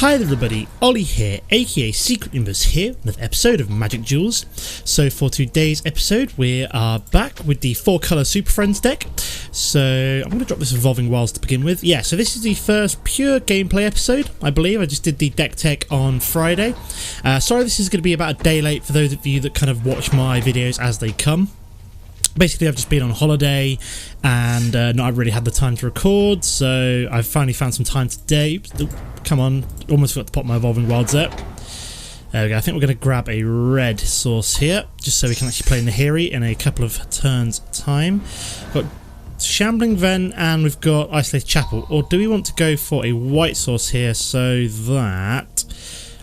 Hi everybody, Ollie here, aka Secret Universe here, with another episode of Magic Duels. So for today's episode, we are back with the 4-colour Superfriends deck. So I'm going to drop this Evolving Wilds to begin with. Yeah, so this is the first pure gameplay episode, I believe. I just did the deck tech on Friday. Sorry this is going to be about a day late for those of you that kind of watch my videos as they come. Basically, I've just been on holiday and not really had the time to record, so I've finally found some time today. Come on, almost forgot to pop my Evolving Wilds up. There we go. I think we're going to grab a red source here, just so we can actually play Nahiri in a couple of turns' time. We've got Shambling Ven and we've got Isolated Chapel. Or do we want to go for a white source here so that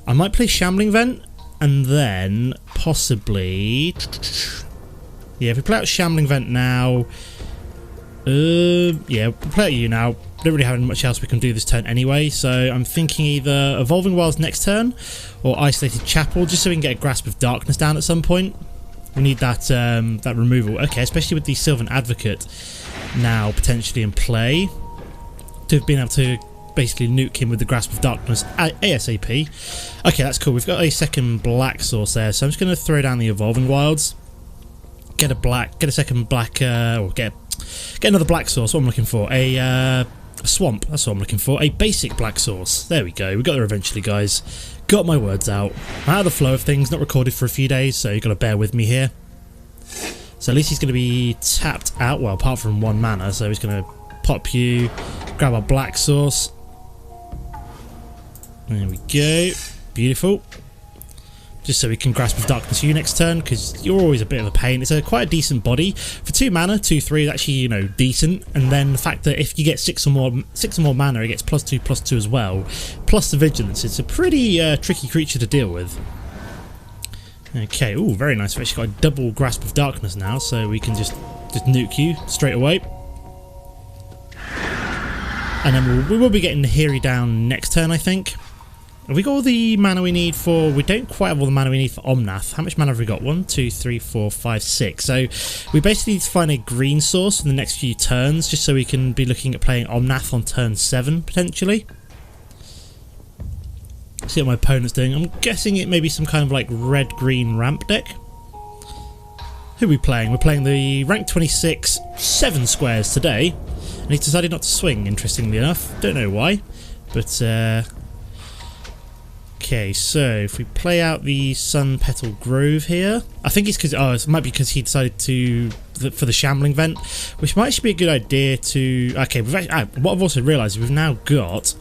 I might play Shambling Ven and then possibly... Yeah, if we play out Shambling Vent now, yeah, we'll play out you now. Don't really have much else we can do this turn anyway, so I'm thinking either Evolving Wilds next turn or Isolated Chapel, just so we can get a Grasp of Darkness down at some point. We need that that removal. Okay, especially with the Sylvan Advocate now potentially in play, to have been able to basically nuke him with the Grasp of Darkness ASAP. Okay, that's cool. We've got a second black source there, so I'm just going to throw down the Evolving Wilds. Get a second black, or get another black source. What I'm looking for, a swamp. That's what I'm looking for. A basic black source. There we go. We got there eventually, guys. Got my words out. I'm out of the flow of things. Not recorded for a few days, so you've got to bear with me here. So at least he's going to be tapped out. Well, apart from 1 mana, so he's going to pop you, grab our black source. There we go. Beautiful. Just so we can Grasp of Darkness you next turn, because you're always a bit of a pain. It's quite a decent body. For 2 mana, 2/3 is actually, you know, decent. And then the fact that if you get 6 or more mana, it gets +2/+2 as well. Plus the Vigilance. It's a pretty tricky creature to deal with. Okay, ooh, very nice. We've actually got a double Grasp of Darkness now, so we can just nuke you straight away. And then we will be getting Nahiri down next turn, I think. Have we got all the mana we need for... We don't quite have all the mana we need for Omnath. How much mana have we got? 1, 2, 3, 4, 5, 6. So we basically need to find a green source in the next few turns, just so we can be looking at playing Omnath on turn 7, potentially. See what my opponent's doing. I'm guessing it may be some kind of like red-green ramp deck. Who are we playing? We're playing the rank 26 7 squares today. And he's decided not to swing, interestingly enough. Don't know why. But... Okay, so if we play out the Sun Petal Grove here, I think it's because it might be because he decided to for the Shambling Vent, which might actually be a good idea to. Okay, what I've also realised is we've now got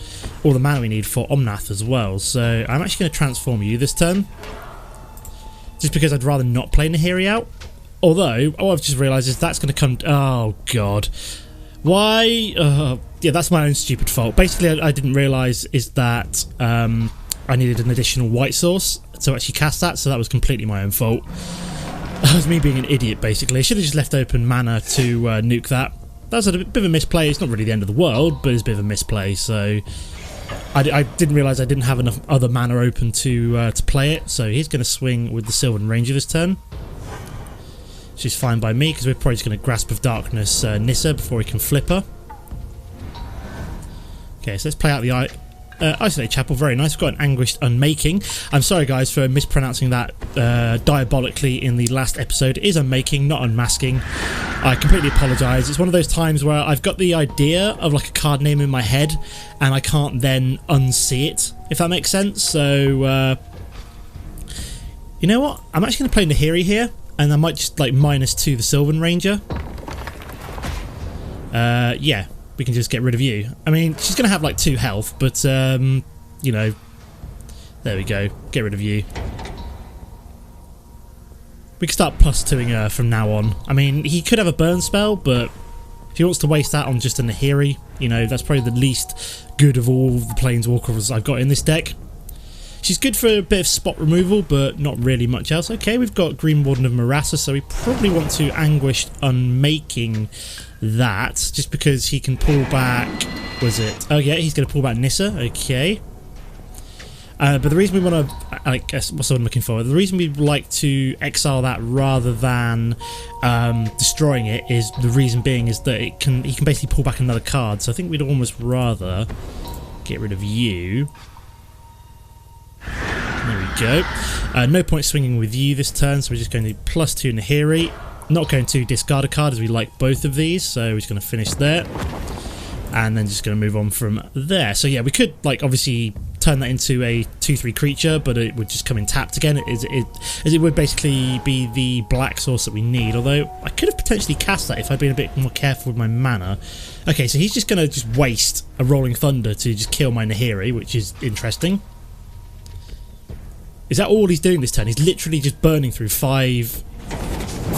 all the mana we need for Omnath as well. So I'm actually going to transform you this turn, just because I'd rather not play Nahiri out. Although, I've just realised is that's going to come. Oh God, why? Yeah, that's my own stupid fault. Basically, I didn't realise is that. I needed an additional white source to actually cast that, so that was completely my own fault. That was me being an idiot, basically. I should have just left open mana to nuke that. That was a bit of a misplay. It's not really the end of the world, but it's a bit of a misplay, so... I didn't realise I didn't have enough other mana open to play it, so he's going to swing with the Sylvan Ranger this turn. Which is fine by me, because we're probably just going to Grasp of Darkness Nissa before he can flip her. Okay, so let's play out the... Isolated Chapel, very nice. We've got an Anguished Unmaking. I'm sorry guys for mispronouncing that diabolically in the last episode. It is Unmaking, not Unmasking. I completely apologise. It's one of those times where I've got the idea of like a card name in my head and I can't then unsee it, if that makes sense. So, you know what? I'm actually going to play Nahiri here and I might just like -2 the Sylvan Ranger. Yeah. We can just get rid of you. I mean, she's going to have like 2 health, but, you know, there we go. Get rid of you. We can start +2ing her from now on. I mean, he could have a burn spell, but if he wants to waste that on just a Nahiri, you know, that's probably the least good of all the Planeswalkers I've got in this deck. She's good for a bit of spot removal, but not really much else. Okay, we've got Green Warden of Marassa, so we probably want to Anguished Unmaking that, just because he can pull back... Was it? Oh yeah, he's going to pull back Nissa. Okay. But the reason we want to... I guess what's what I'm looking for? The reason we'd like to exile that rather than destroying it is... The reason being is that he can basically pull back another card, so I think we'd almost rather get rid of you go. No point swinging with you this turn, so we're just going to +2 Nahiri. Not going to discard a card as we like both of these, so we're just going to finish there. And then just going to move on from there. So yeah, we could like obviously turn that into a 2/3 creature, but it would just come in tapped again, as it would basically be the black source that we need. Although I could have potentially cast that if I'd been a bit more careful with my mana. Okay, so he's just going to just waste a Rolling Thunder to just kill my Nahiri, which is interesting. Is that all he's doing this turn? He's literally just burning through five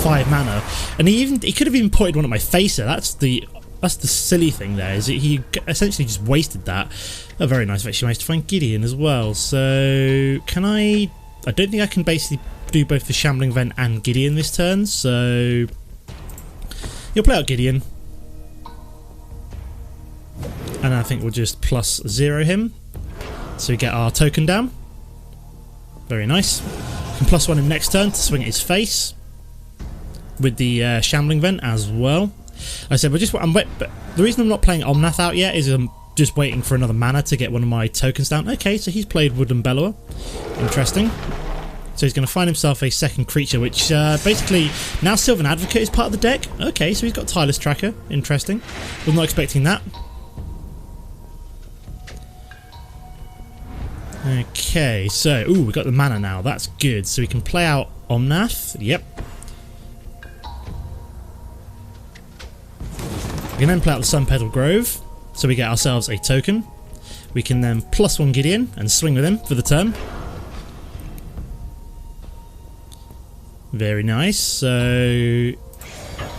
mana, and he could have even pointed one at my face there. That's the silly thing there, is that he essentially just wasted that. Oh, very nice. I've actually managed to find Gideon as well. So can I don't think I can basically do both the Shambling Vent and Gideon this turn, so you'll play out Gideon. And I think we'll just +0 him. So we get our token down. Very nice. We can +1 him next turn to swing at his face. With the Shambling Vent as well. I said, but the reason I'm not playing Omnath out yet is I'm just waiting for another mana to get one of my tokens down. Okay, so he's played Woodland Bellower. Interesting. So he's going to find himself a second creature, which basically now Sylvan Advocate is part of the deck. Okay, so he's got Tireless Tracker. Interesting. Was not expecting that. Okay, so we got the mana now. That's good. So we can play out Omnath. Yep. We can then play out the Sun Petal Grove, so we get ourselves a token. We can then +1 Gideon and swing with him for the turn. Very nice. So I'm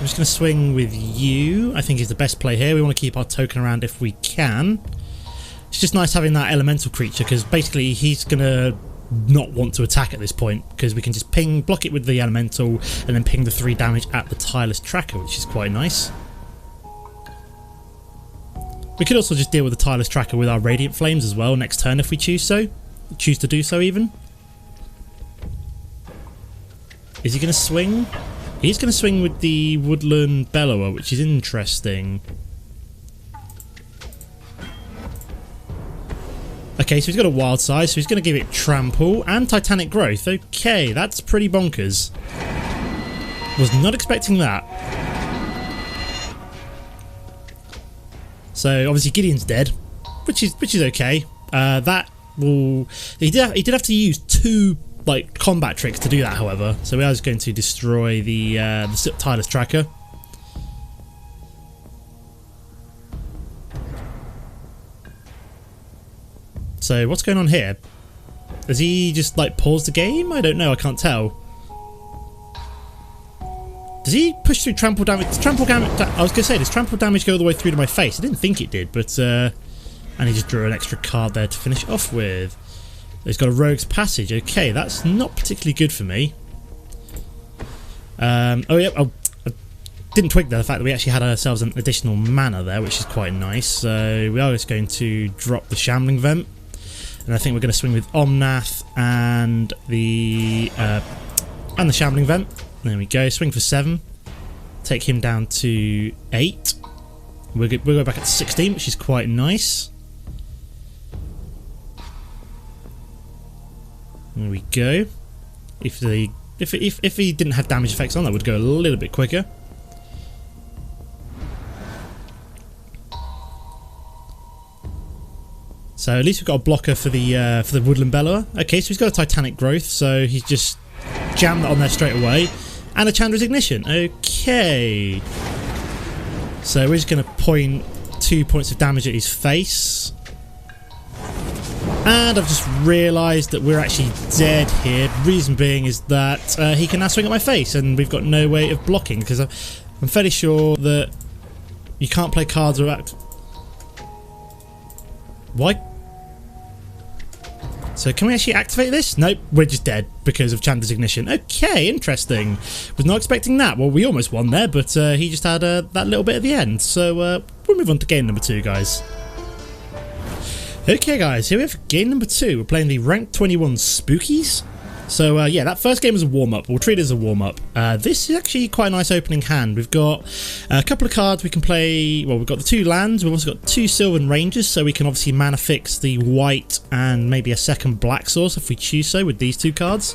just going to swing with you. I think is the best play here. We want to keep our token around if we can. It's just nice having that elemental creature, because basically he's going to not want to attack at this point, because we can just block it with the elemental, and then ping the 3 damage at the Tireless Tracker, which is quite nice. We could also just deal with the Tireless Tracker with our Radiant Flames as well next turn if we choose to do so even. Is he going to swing? He's going to swing with the Woodland Bellower, which is interesting. Okay, so he's got a Wild Side, so he's going to give it Trample and Titanic Growth. Okay, that's pretty bonkers. Was not expecting that. So obviously Gideon's dead, which is okay. He did have to use 2 like combat tricks to do that, however. So we are just going to destroy the Tireless Tracker. So what's going on here? Has he just like paused the game? I don't know. I can't tell. Does he push through trample damage? I was going to say, does trample damage go all the way through to my face? I didn't think it did, but and he just drew an extra card there to finish off with. He's got a Rogue's Passage. Okay, that's not particularly good for me. Oh yeah, I didn't twig the fact that we actually had ourselves an additional mana there, which is quite nice. So we are just going to drop the Shambling Vent, and I think we're going to swing with Omnath and the Shambling Vent. There we go. Swing for 7. Take him down to 8. We'll go back at 16, which is quite nice. There we go. If he didn't have damage effects on, that would go a little bit quicker. So at least we've got a blocker for the Woodland Bellower. Okay, so he's got a Titanic Growth, so he's just jammed that on there straight away. And a Chandra's Ignition. Okay. So we're just going to point 2 points of damage at his face. And I've just realised that we're actually dead here. Reason being is that he can now swing at my face, and we've got no way of blocking, because I'm fairly sure that you can't play cards without... Why? So can we actually activate this? Nope, we're just dead because of Chandra's Ignition. Okay, interesting. Was not expecting that. Well, we almost won there, but he just had that little bit at the end. So we'll move on to game number 2, guys. Okay, guys, here we have game number 2. We're playing the Rank 21 Spookies. So yeah, that first game was a warm-up. We'll treat it as a warm-up. This is actually quite a nice opening hand. We've got a couple of cards we can play. Well, we've got the 2 lands. We've also got 2 Sylvan Rangers, so we can obviously mana fix the white and maybe a second black source if we choose so with these 2 cards.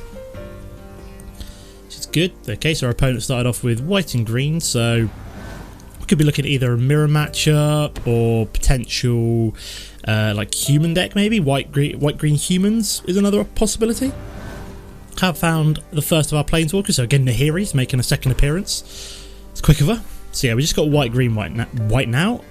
Which is good. Okay, so our opponent started off with white and green, so we could be looking at either a mirror matchup or potential like human deck maybe. White green humans is another possibility. Have found the first of our planeswalkers, so again Nahiri's making a second appearance. It's quick of her. So yeah, we just got white green right now.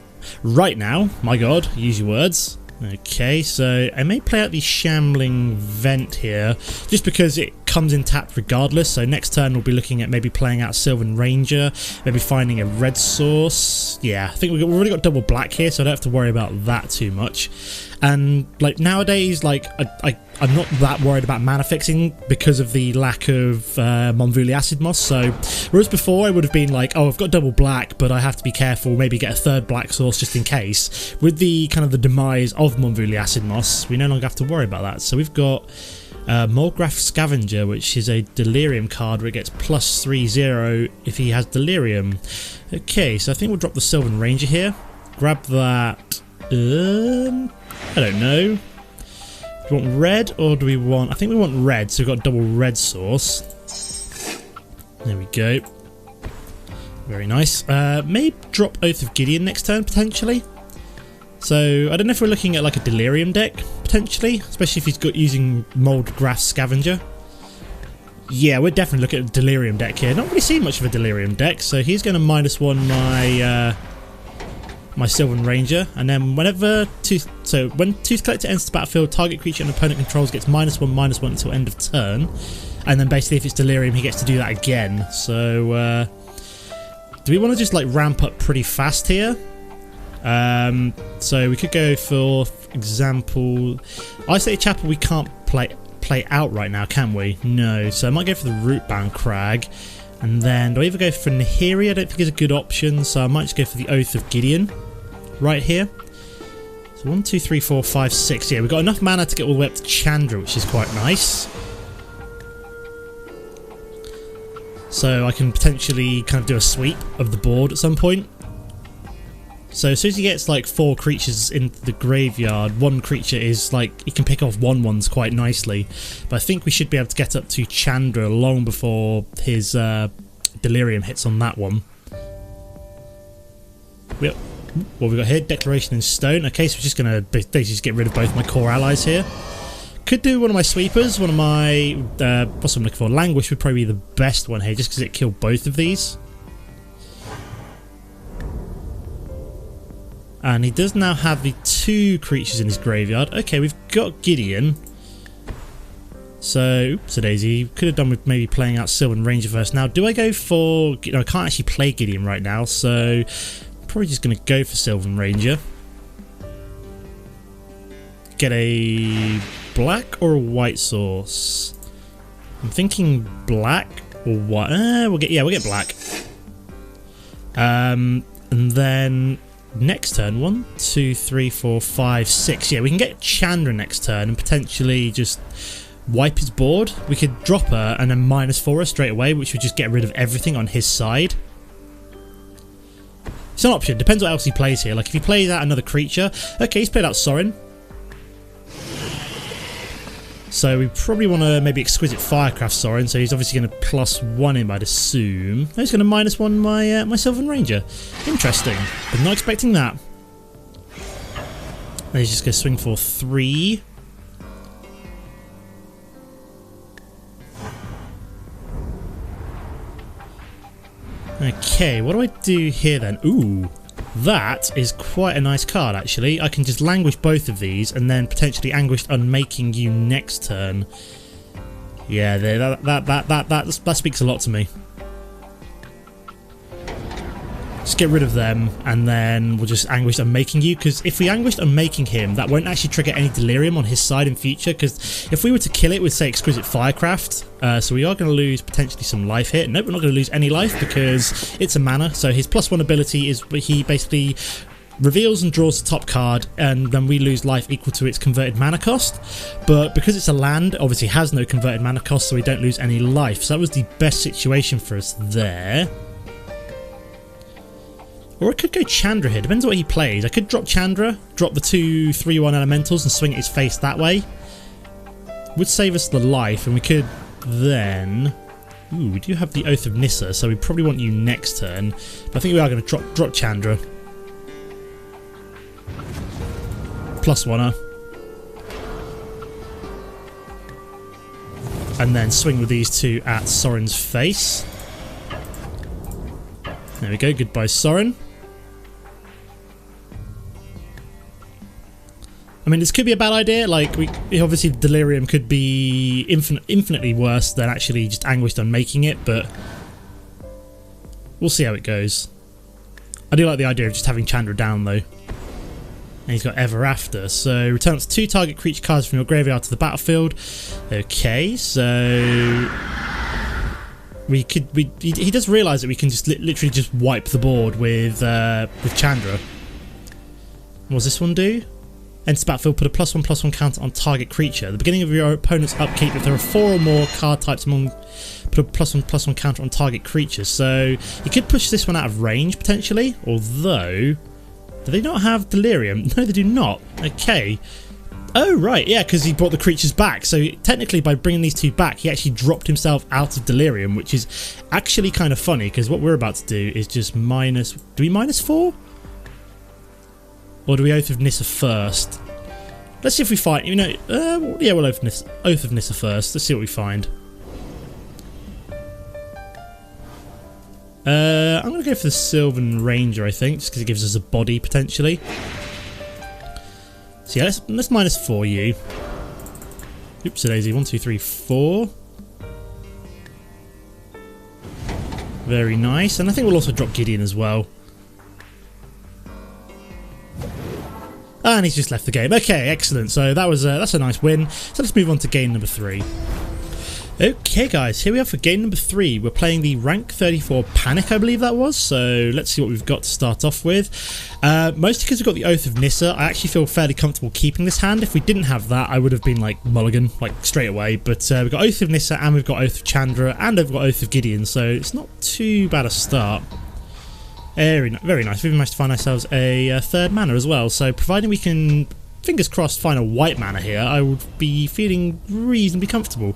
My god, use your words. Okay, so I may play out the Shambling Vent here, just because it comes in tapped regardless. So next turn we'll be looking at maybe playing out Sylvan Ranger, maybe finding a red source. Yeah, I think we've already got double black here, so I don't have to worry about that too much. And like nowadays, like I'm not that worried about mana fixing because of the lack of Monvuli Acid Moss. So whereas before I would have been like, oh, I've got double black, but I have to be careful, maybe get a third black source just in case. With the kind of the demise of Monvuli Acid Moss, we no longer have to worry about that. So we've got Mulgraf Scavenger, which is a Delirium card where it gets +3/0 if he has Delirium. Okay, so I think we'll drop the Sylvan Ranger here. Grab that. I don't know. Do we want red or do we want... I think we want red, so we've got double red source. There we go. Very nice. Maybe drop Oath of Gideon next turn, potentially. So, I don't know if we're looking at like a Delirium deck, potentially. Especially if he's got using Mulgraf Scavenger. Yeah, we're definitely looking at a Delirium deck here. Not really seen much of a Delirium deck, so he's going to -1 my Sylvan Ranger, and then when Tooth Collector enters the battlefield, target creature an opponent controls gets -1/-1 until end of turn, and then basically if it's Delirium he gets to do that again. So do we want to just like ramp up pretty fast here? So we could go for example, Isolated Chapel we can't play out right now, can we? No, so I might go for the Rootbound Crag. And then, do I either go for Nahiri? I don't think is a good option, so I might just go for the Oath of Gideon right here. So 1, 2, 3, 4, 5, 6. Yeah, we've got enough mana to get all the way up to Chandra, which is quite nice. So I can potentially kind of do a sweep of the board at some point. So as soon as he gets like 4 creatures into the graveyard, 1 creature is like, he can pick off 1/1s quite nicely. But I think we should be able to get up to Chandra long before his Delirium hits on that one. Yep. What we got here? Declaration in Stone. Okay, so we're just going to basically just get rid of both my core allies here. Could do one of my sweepers, one of my, what's I'm looking for? Languish would probably be the best one here, just because it killed both of these. And he does now have the 2 creatures in his graveyard. Okay, we've got Gideon. So, oops, a daisy. Could have done with maybe playing out Sylvan Ranger first. Now, do I go for... I can't actually play Gideon right now, so... I'm probably just going to go for Sylvan Ranger. Get a black or a white source? I'm thinking black or white. We'll get black. And then... Next turn, 1, 2, 3, 4, 5, 6. Yeah, we can get Chandra next turn and potentially just wipe his board. We could drop her and then -4 her straight away, which would just get rid of everything on his side. It's an option. Depends what else he plays here. Like if he plays out another creature, okay, he's played out Sorin. So we probably want to maybe Exquisite Firecraft Sorin. So he's obviously going to +1 him, I'd assume. Oh, he's going to -1 my Sylvan Ranger. Interesting. But not expecting that. And he's just going to swing for 3. Okay, what do I do here then? Ooh. That is quite a nice card, actually. I can just Languish both of these and then potentially Anguished Unmaking You next turn. Yeah, that speaks a lot to me. Just get rid of them and then we'll just Anguished Unmaking You, because if we Anguished Unmaking him, that won't actually trigger any Delirium on his side in future, because if we were to kill it with, say, Exquisite Firecraft, so we are going to lose potentially some life here. Nope, we're not going to lose any life because it's a mana, so his +1 ability is he basically reveals and draws the top card, and then we lose life equal to its converted mana cost. But because it's a land, obviously has no converted mana cost, so we don't lose any life. So that was the best situation for us there. Or I could go Chandra here, depends on what he plays. I could drop Chandra, drop the 2 3/1 elementals and swing at his face that way. Would save us the life, and we could then... Ooh, we do have the Oath of Nissa, so we probably want you next turn. But I think we are going to drop Chandra. +1-er. And then swing with these 2 at Sorin's face. There we go, goodbye Sorin. I mean, this could be a bad idea. Like, obviously Delirium could be infinitely worse than actually just Anguished on making it, but we'll see how it goes. I do like the idea of just having Chandra down, though. And he's got Ever After, so returns 2 target creature cards from your graveyard to the battlefield. Okay, so he does realise that we can just literally just wipe the board with Chandra. What does this one do? Enter the battlefield, put a +1/+1 counter on target creature. At the beginning of your opponent's upkeep, if there are 4 or more card types among, put a +1/+1 counter on target creatures. So you could push this one out of range potentially, although do they not have Delirium? No, they do not. Okay. Oh right, yeah, because he brought the creatures back. So technically, by bringing these 2 back, he actually dropped himself out of Delirium, which is actually kind of funny. Because what we're about to do is just minus. Do we -4? Or do we Oath of Nissa first? Let's see if we find... You know, yeah, we'll Oath of Nissa first. Let's see what we find. I'm going to go for the Sylvan Ranger, I think, just because it gives us a body, potentially. So yeah, let's -4 you. Oops, a daisy. 1, 2, 3, 4. Very nice. And I think we'll also drop Gideon as well. And he's just left the game. Okay, excellent. So that was that's a nice win. So let's move on to game number 3. Okay, guys, here we are for game number 3. We're playing the rank 34 Panic, I believe that was. So let's see what we've got to start off with. Mostly because we've got the Oath of Nissa, I actually feel fairly comfortable keeping this hand. If we didn't have that, I would have been like mulligan, like straight away. But we've got Oath of Nissa, and we've got Oath of Chandra, and I've got Oath of Gideon. So it's not too bad a start. Very nice. We've managed to find ourselves a 3rd mana as well. So providing we can, fingers crossed, find a white mana here, I would be feeling reasonably comfortable.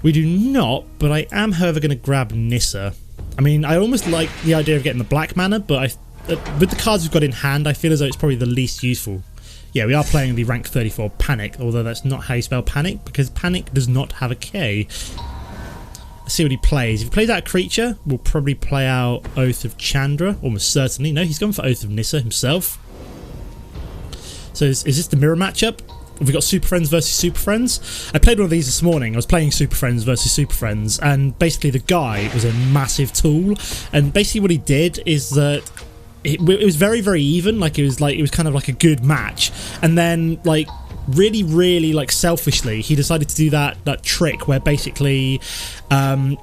We do not, but I am, however, going to grab Nissa. I mean, I almost like the idea of getting the black mana, but with the cards we've got in hand, I feel as though it's probably the least useful. Yeah, we are playing the rank 34 Panic, although that's not how you spell Panic, because Panic does not have a K. Let's see what he plays. If he plays out a creature, we'll probably play out Oath of Chandra, almost certainly. No, he's gone for Oath of Nissa himself. So is this the mirror matchup? We've got Super Friends versus Super Friends. I played one of these this morning. I was playing Super Friends versus Super Friends, and basically the guy was a massive tool. And basically what he did is that it was very, very even. Like it was kind of like a good match. And then like really like selfishly, he decided to do that trick where basically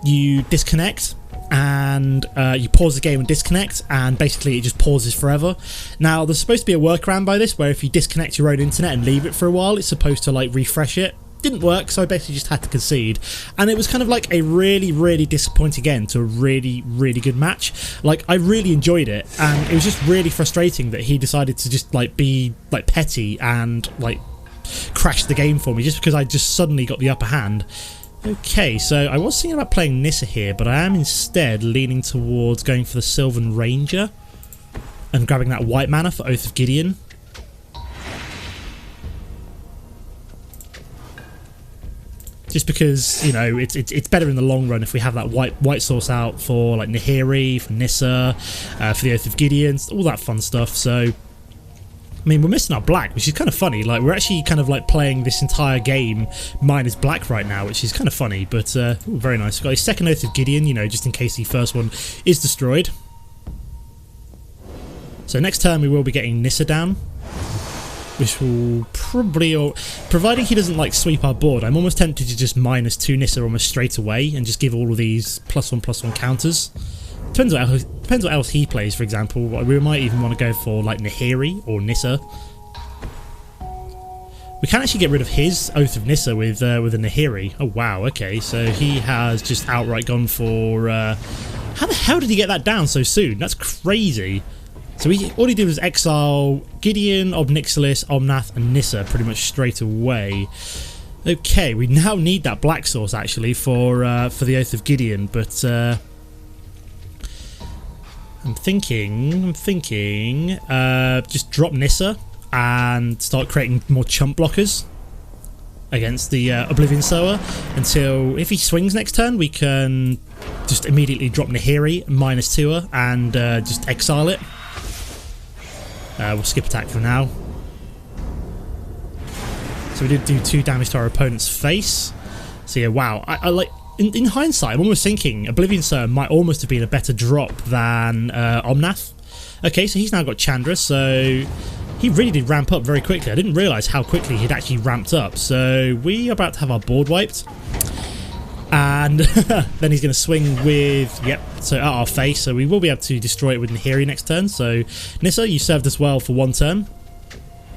you disconnect. And you pause the game and disconnect, and basically it just pauses forever. Now there's supposed to be a workaround by this where if you disconnect your own internet and leave it for a while, it's supposed to like refresh it. Didn't work, so I basically just had to concede, and it was kind of like a really disappointing end to a really good match. Like I really enjoyed it, and it was just really frustrating that he decided to just like be like petty and like crash the game for me just because I just suddenly got the upper hand. Okay, so I was thinking about playing Nissa here, but I am instead leaning towards going for the Sylvan Ranger and grabbing that white mana for Oath of Gideon. Just because, you know, it's better in the long run if we have that white source out for like Nahiri, for Nissa, for the Oath of Gideon, all that fun stuff. So I mean, we're missing our black, which is kind of funny. Like, we're actually kind of like playing this entire game minus black right now, which is kind of funny, but ooh, very nice. We've got a second Oath of Gideon, you know, just in case the first one is destroyed. So next turn we will be getting Nissa down, which will probably, or providing he doesn't like sweep our board, I'm almost tempted to just -2 Nissa almost straight away and just give all of these +1/+1 counters Depends what else he plays, for example. We might even want to go for like Nahiri or Nissa. We can actually get rid of his Oath of Nissa with a Nahiri. Oh wow, okay, so he has just outright gone for... how the hell did he get that down so soon? That's crazy. So all he did was exile Gideon, Obnixilis, Omnath and Nissa pretty much straight away. Okay, we now need that black source actually for the Oath of Gideon, but I'm thinking just drop Nissa and start creating more chump blockers against the Oblivion Sower until if he swings next turn we can just immediately drop Nahiri -2 and just exile it. We'll skip attack for now. So we did do 2 damage to our opponent's face. So yeah, wow. I like in hindsight, I'm almost thinking Oblivion Sower might almost have been a better drop than Omnath. Okay, so he's now got Chandra, so he really did ramp up very quickly. I didn't realise how quickly he'd actually ramped up. So we are about to have our board wiped. And then he's going to swing with, yep, so at our face. So we will be able to destroy it with Nahiri next turn. So Nissa, you served us well for 1 turn.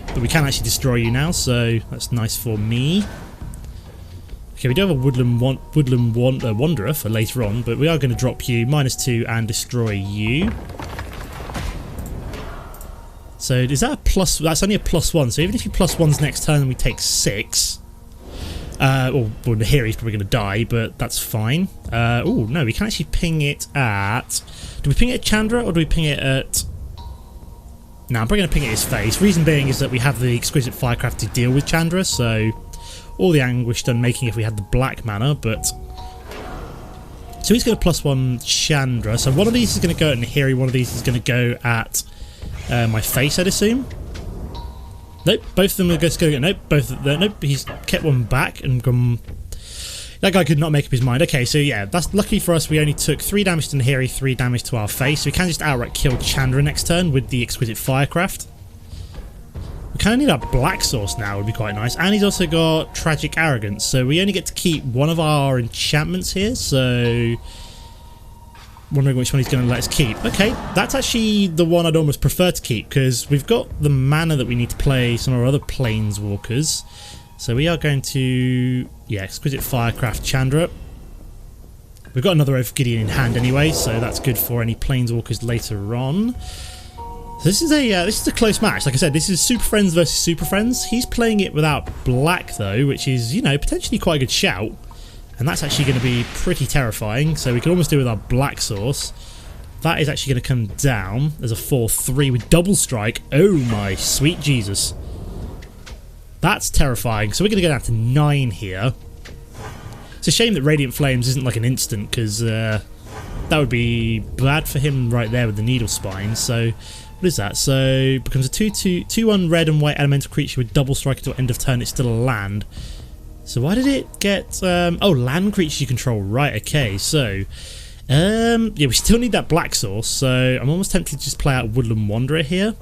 But we can actually destroy you now, so that's nice for me. Okay, we do have a Woodland Wanderer for later on, but we are going to drop you -2 and destroy you. So is that a plus? That's only a +1, so even if you +1s next turn we take 6. Well, Nahiri's probably going to die, but that's fine. Oh, no, we can actually ping it at... Do we ping it at Chandra, or do we ping it at... No, I'm probably going to ping it at his face. Reason being is that we have the Exquisite Firecraft to deal with Chandra, so... All the anguish done making if we had the black mana, but... So he's going to +1 Chandra, so one of these is going to go at Nahiri, one of these is going to go at my face, I'd assume. Nope, both of them are going to go. Nope, nope. He's kept one back and gone. That guy could not make up his mind. Okay, so yeah, that's lucky for us. We only took 3 damage to Nahiri, 3 damage to our face. We can just outright kill Chandra next turn with the Exquisite Firecraft. We kind of need our black source now. Would be quite nice. And he's also got Tragic Arrogance, so we only get to keep one of our enchantments here. So. Wondering which one he's going to let us keep. Okay, that's actually the one I'd almost prefer to keep because we've got the mana that we need to play some of our other Planeswalkers. So we are going to, yeah, Exquisite Firecraft Chandra. We've got another Oath of Gideon in hand anyway, so that's good for any Planeswalkers later on. So this is a close match. Like I said, this is Super Friends versus Super Friends. He's playing it without black though, which is, you know, potentially quite a good shout. And that's actually going to be pretty terrifying. So we can almost do with our black source. That is actually going to come down as a 4/3 with double strike. Oh my sweet Jesus. That's terrifying. So we're going to go down to 9 here. It's a shame that Radiant Flames isn't like an instant, because that would be bad for him right there with the Needle Spine. So what is that? So it becomes a 2/1 red and white elemental creature with double strike until end of turn. It's still a land. So why did it get... oh, land creatures you control. Right, okay. So, yeah, we still need that black source. So I'm almost tempted to just play out Woodland Wanderer here.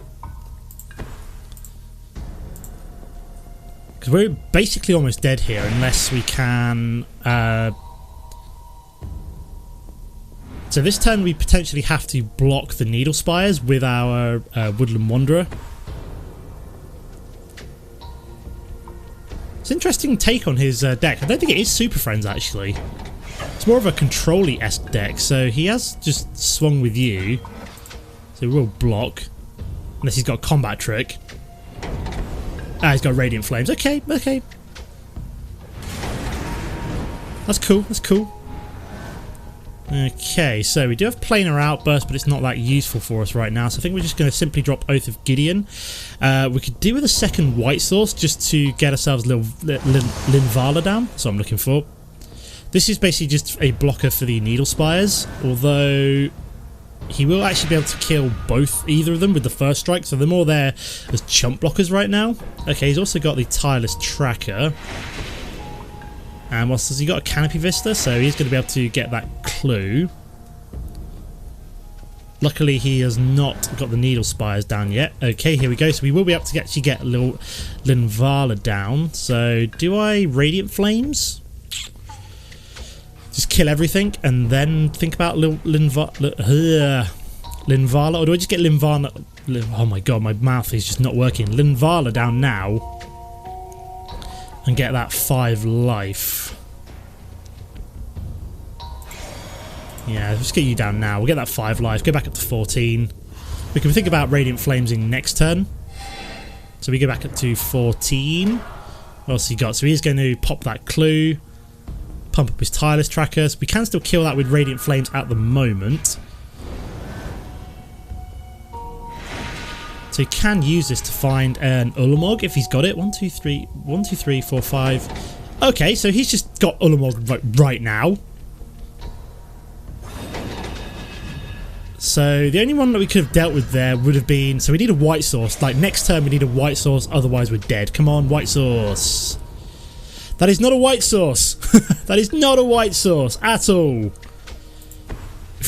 Because we're basically almost dead here unless we can... So this turn we potentially have to block the Needle Spires with our Woodland Wanderer. It's an interesting take on his deck. I don't think it is Super Friends actually. It's more of a control-y-esque deck, so he has just swung with you. So we'll block. Unless he's got a combat trick. Ah, he's got Radiant Flames. Okay, okay. That's cool, that's cool. Okay, so we do have Planar Outburst, but it's not that useful for us right now, so I think we're just going to simply drop Oath of Gideon. We could do with a second white source just to get ourselves Linvala down, that's what I'm looking for. This is basically just a blocker for the Needle Spires, although he will actually be able to kill either of them with the first strike, so they're more there as chump blockers right now. Okay, he's also got the Tireless Tracker. And whilst has he got a Canopy Vista, so he's going to be able to get that clue. Luckily, he has not got the Needle Spires down yet. Okay, here we go. So we will be able to actually get a little Linvala down. So do I Radiant Flames? Just kill everything and then think about Linvala, or do I just get Linvala? Oh my god, my mouth is just not working. Linvala down now and get that 5 life. Yeah, let's get you down now. We'll get that 5 life, go back up to 14. We can think about Radiant Flamesing next turn. So we go back up to 14. What else he got? So he's going to pop that clue, pump up his tireless tracker. So we can still kill that with Radiant Flames at the moment. So he can use this to find an Ulamog if he's got it. 1, 2, 3, 1, 2, 3, 4, 5. Okay, so he's just got Ulamog right now. So the only one that we could have dealt with there would have been... So we need a white source. Like next turn we need a white source, otherwise we're dead. Come on, white source. That is not a white source. That is not a white source at all.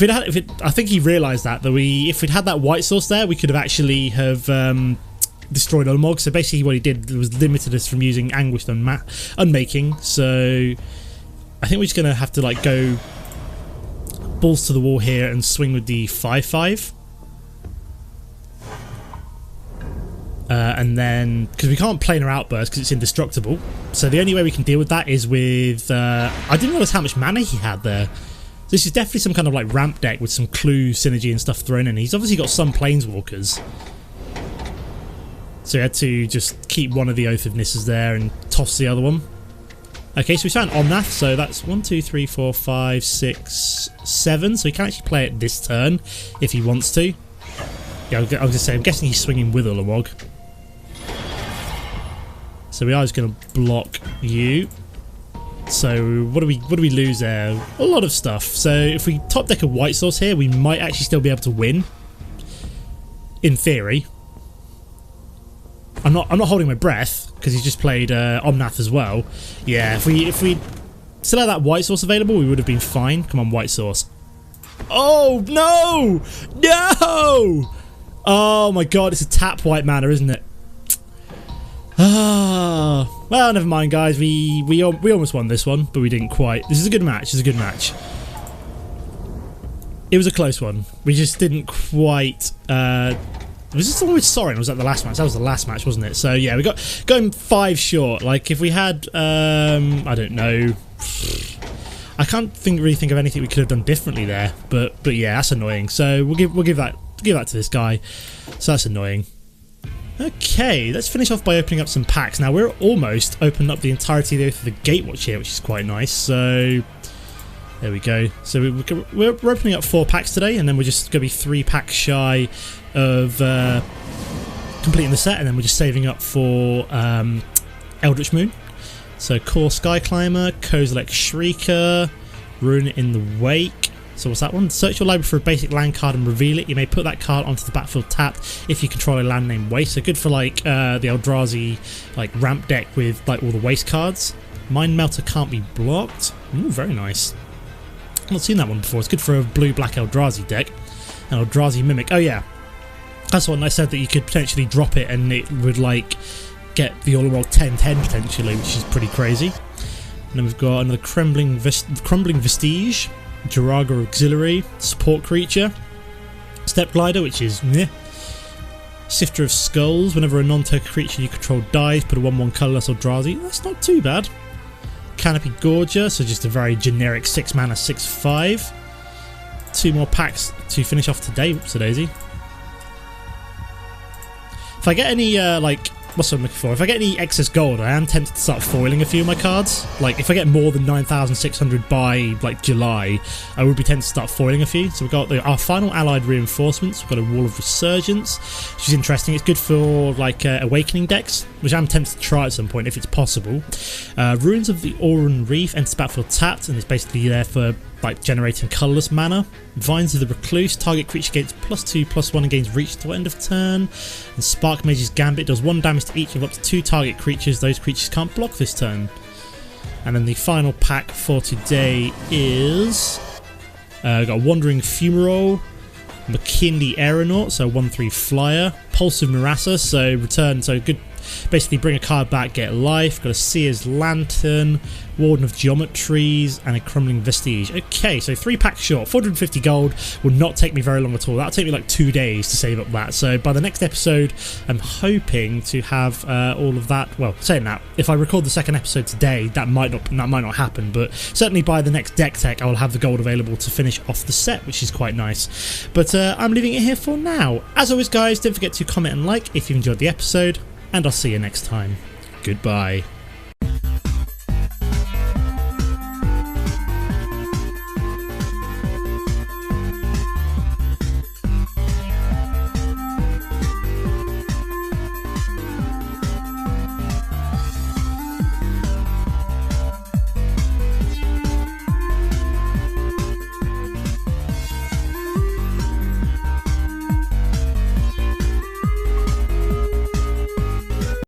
I think he realised that if we'd had that white source there, we could have actually have destroyed Ulamog. So basically what he did was limited us from using Anguished Unmaking. So I think we're just going to have to like go balls to the wall here and swing with the 5/5. And then, because we can't planar outburst because it's indestructible, so the only way we can deal with that is with... I didn't realise how much mana he had there. This is definitely some kind of like ramp deck with some clue synergy and stuff thrown in. He's obviously got some planeswalkers, so he had to just keep one of the Oath of Nisses there and toss the other one. Okay, so we found Omnath, so that's 1, 2, 3, 4, 5, 6, 7. So he can actually play it this turn if he wants to. Yeah, I was going to say, I'm guessing he's swinging with Ulamog. So we are just going to block you. So what do we lose there? A lot of stuff. So if we top deck a white source here, we might actually still be able to win. In theory. I'm not holding my breath because he's just played Omnath as well. Yeah, if we still had that white source available, we would have been fine. Come on, white source. Oh no! No! Oh my god, it's a tap white mana, isn't it? Ah, well, never mind, guys. We almost won this one, but we didn't quite. This is a good match. This is a good match. It was a close one. We just didn't quite. Was this the one with Sorin, or was that the last match? That was the last match, wasn't it? So yeah, we got going 5 short. Like if we had, I don't know. I can't really think of anything we could have done differently there. But yeah, that's annoying. So we'll give that to this guy. So that's annoying. Okay, let's finish off by opening up some packs. Now we're almost opened up the entirety of the Oath of the Gatewatch here, which is quite nice. So there we go. So we're opening up 4 packs today, and then we're just going to be 3 packs shy of completing the set, and then we're just saving up for Eldritch Moon. So Core Sky Climber, Kozilek Shrieker, Rune in the Wake. So what's that one? Search your library for a basic land card and reveal it. You may put that card onto the battlefield tapped if you control a land named Waste. So good for like the Eldrazi like ramp deck with like all the waste cards. Mind Melter can't be blocked. Ooh, very nice. I've not seen that one before. It's good for a blue-black Eldrazi deck. An Eldrazi Mimic. Oh yeah. That's one I said that you could potentially drop it and it would like get the Ulamog 10/10 potentially, which is pretty crazy. And then we've got another Crumbling Vestige, Jiraga Auxiliary, Support Creature, Step Glider, which is meh. Sifter of Skulls, whenever a non-token creature you control dies, put a 1/1 colourless Eldrazi. That's not too bad. Canopy Gorger, so just a very generic 6 mana 6/5. 2 more packs to finish off today. Whoops a daisy. If I get any, what's I'm looking for? If I get any excess gold, I am tempted to start foiling a few of my cards. Like, if I get more than 9,600 by, like, July, I would be tempted to start foiling a few. So we've got our final allied reinforcements. We've got a Wall of Resurgence, which is interesting. It's good for, like, Awakening decks, which I'm tempted to try at some point if it's possible. Ruins of the Auron Reef enters battlefield tapped, and it's basically there for like generating colourless mana. Vines of the Recluse, target creature gains +2/+1 and gains reach to end of turn. And Spark Mage's Gambit does 1 damage to each of up to 2 target creatures. Those creatures can't block this turn. And then the final pack for today is we've got Wandering Fumarole, McKinley Aeronaut, so 1/3 flyer, Pulse of Mirasa, so return, so good basically bring a card back, get life. Got a Seer's Lantern, Warden of Geometries, and a Crumbling Vestige. Okay, so 3 packs short, 450 gold will not take me very long at all. That'll take me like 2 days to save up that. So by the next episode, I'm hoping to have all of that. Well, saying that, if I record the second episode today, that might not happen. But certainly by the next deck tech, I will have the gold available to finish off the set, which is quite nice. But I'm leaving it here for now. As always, guys, don't forget to comment and like if you enjoyed the episode, and I'll see you next time. Goodbye.